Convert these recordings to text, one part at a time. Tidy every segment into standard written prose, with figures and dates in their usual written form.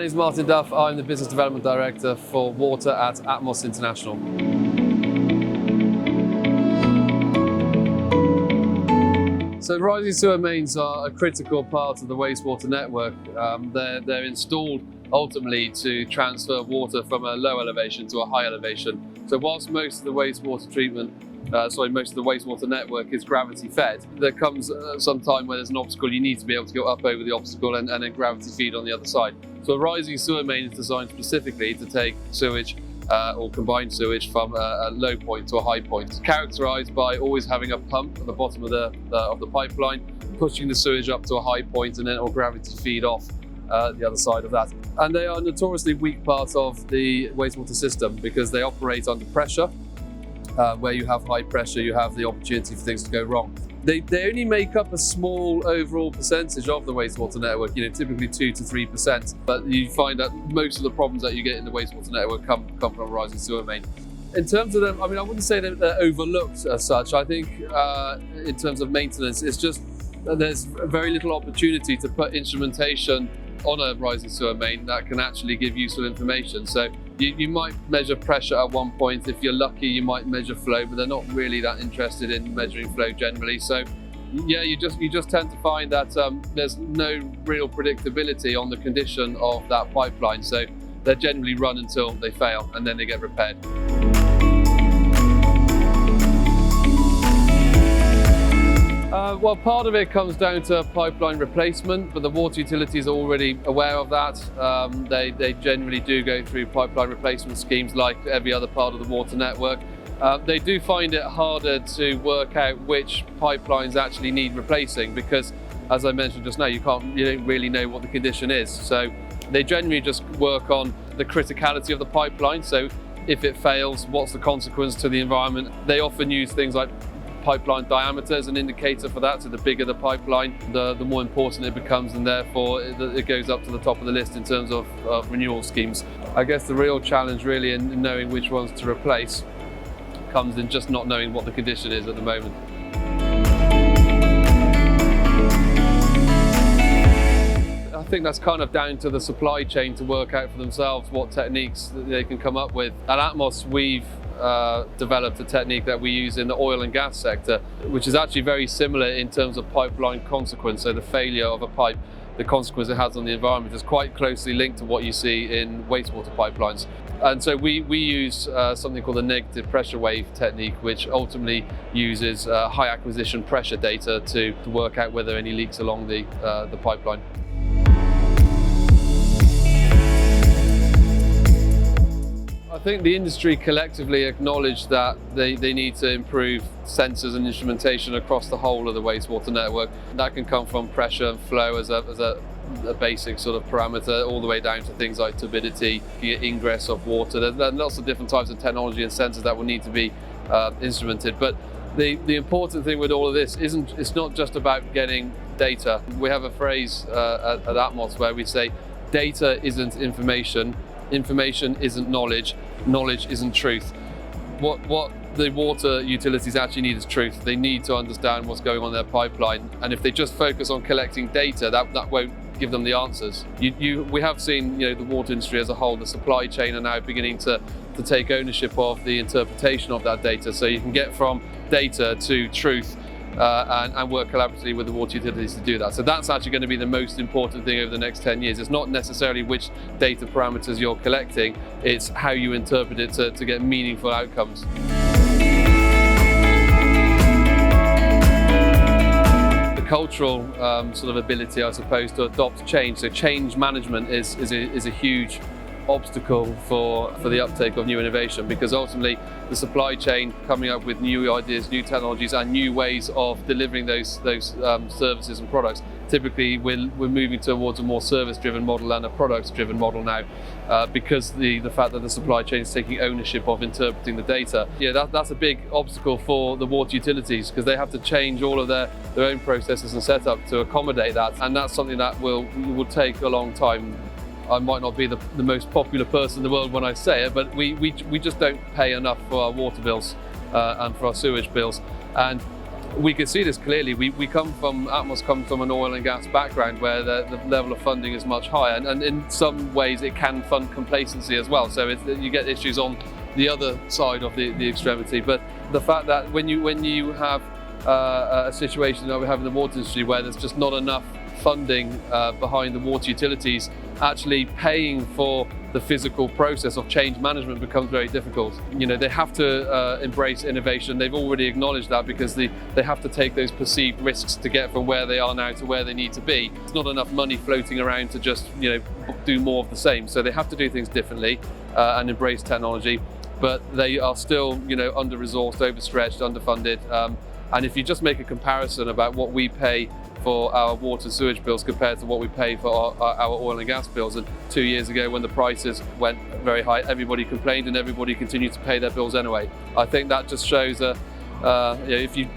name's Martin Duff. I'm the Business Development Director for Water at Atmos International. So rising sewer mains are a critical part of the wastewater network. They're installed ultimately to transfer water from a low elevation to a high elevation. So whilst most of the most of the wastewater network is gravity fed, there comes some time where there's an obstacle. You need to be able to go up over the obstacle and then gravity feed on the other side. So a rising sewer main is designed specifically to take sewage or combined sewage from a low point to a high point. It's characterized by always having a pump at the bottom of the pipeline, pushing the sewage up to a high point, and then it will gravity feed off the other side of that. And they are notoriously weak parts of the wastewater system because they operate under pressure. Where you have high pressure, you have the opportunity for things to go wrong. They only make up a small overall percentage of the wastewater network, typically 2 to 3%. But you find that most of the problems that you get in the wastewater network come from a rising sewer main. In terms of them, I wouldn't say that they're overlooked as such. I think in terms of maintenance, it's just there's very little opportunity to put instrumentation on a rising sewer main that can actually give useful information. So you might measure pressure at one point. If you're lucky, you might measure flow, but they're not really that interested in measuring flow generally. So yeah, you just tend to find that there's no real predictability on the condition of that pipeline. So they're generally run until they fail and then they get repaired. Well, part of it comes down to pipeline replacement, but the water utilities are already aware of that. They generally do go through pipeline replacement schemes like every other part of the water network. They do find it harder to work out which pipelines actually need replacing because, as I mentioned just now, you don't really know what the condition is. So they generally just work on the criticality of the pipeline. So if it fails, what's the consequence to the environment? They often use things like pipeline diameter as an indicator for that. So the bigger the pipeline, the more important it becomes, and therefore it goes up to the top of the list in terms of renewal schemes. I guess the real challenge really in knowing which ones to replace comes in just not knowing what the condition is at the moment. I think that's kind of down to the supply chain to work out for themselves what techniques that they can come up with. At Atmos, we've developed a technique that we use in the oil and gas sector, which is actually very similar in terms of pipeline consequence. So the failure of a pipe, the consequence it has on the environment is quite closely linked to what you see in wastewater pipelines. And so we use something called the negative pressure wave technique, which ultimately uses high acquisition pressure data to work out whether any leaks along the pipeline. I think the industry collectively acknowledge that they need to improve sensors and instrumentation across the whole of the wastewater network. That can come from pressure and flow as a basic sort of parameter, all the way down to things like turbidity, ingress of water. There's lots of different types of technology and sensors that will need to be instrumented. But the important thing with all of this it's not just about getting data. We have a phrase at Atmos where we say data isn't information, information isn't knowledge, knowledge isn't truth. What the water utilities actually need is truth. They need to understand what's going on in their pipeline, and if they just focus on collecting data, that won't give them the answers. We have seen the water industry as a whole, the supply chain are now beginning to take ownership of the interpretation of that data, so you can get from data to truth. And work collaboratively with the water utilities to do that. So that's actually going to be the most important thing over the next 10 years. It's not necessarily which data parameters you're collecting, it's how you interpret it to get meaningful outcomes. The cultural sort of ability, I suppose, to adopt change. So change management is a huge obstacle for the uptake of new innovation, because ultimately the supply chain coming up with new ideas, new technologies and new ways of delivering those services and products. Typically we're moving towards a more service-driven model and a products-driven model now, because the fact that the supply chain is taking ownership of interpreting the data. That's a big obstacle for the water utilities, because they have to change all of their own processes and setup to accommodate that, and that's something that will take a long time. I might not be the most popular person in the world when I say it, but we just don't pay enough for our water bills and for our sewage bills. And we could see this clearly. Atmos comes from an oil and gas background where the level of funding is much higher, and in some ways it can fund complacency as well. So you get issues on the other side of the extremity. But the fact that when you have a situation that we have in the water industry where there's just not enough funding behind the water utilities, actually paying for the physical process of change management becomes very difficult. They have to embrace innovation. They've already acknowledged that, because they have to take those perceived risks to get from where they are now to where they need to be. There's not enough money floating around to just do more of the same. So they have to do things differently and embrace technology. But they are still under-resourced, overstretched, underfunded. And if you just make a comparison about what we pay for our water and sewage bills compared to what we pay for our oil and gas bills, and 2 years ago when the prices went very high, everybody complained and everybody continued to pay their bills anyway. I think that just shows if you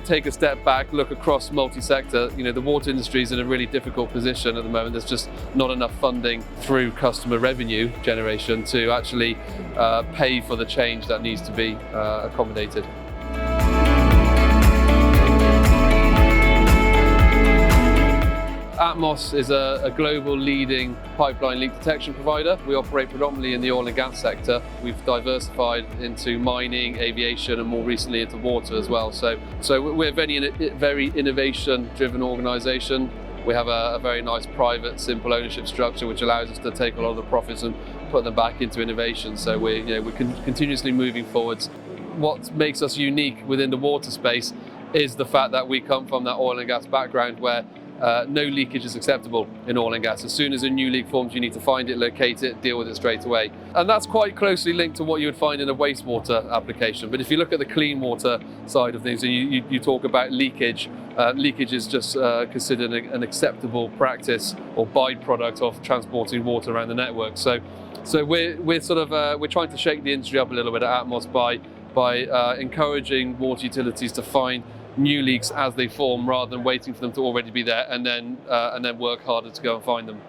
take a step back, look across multi-sector, the water industry is in a really difficult position at the moment. There's just not enough funding through customer revenue generation to actually pay for the change that needs to be accommodated. Atmos is a global leading pipeline leak detection provider. We operate predominantly in the oil and gas sector. We've diversified into mining, aviation, and more recently into water as well. So we're a very innovation-driven organisation. We have a very nice private, simple ownership structure, which allows us to take a lot of the profits and put them back into innovation. So we're continuously moving forwards. What makes us unique within the water space is the fact that we come from that oil and gas background where no leakage is acceptable in oil and gas. As soon as a new leak forms, you need to find it, locate it, deal with it straight away. And that's quite closely linked to what you would find in a wastewater application. But if you look at the clean water side of things, and you talk about leakage, leakage is just considered an acceptable practice or byproduct of transporting water around the network. So we're trying to shake the industry up a little bit at Atmos by encouraging water utilities to find new leaks as they form, rather than waiting for them to already be there and then work harder to go and find them.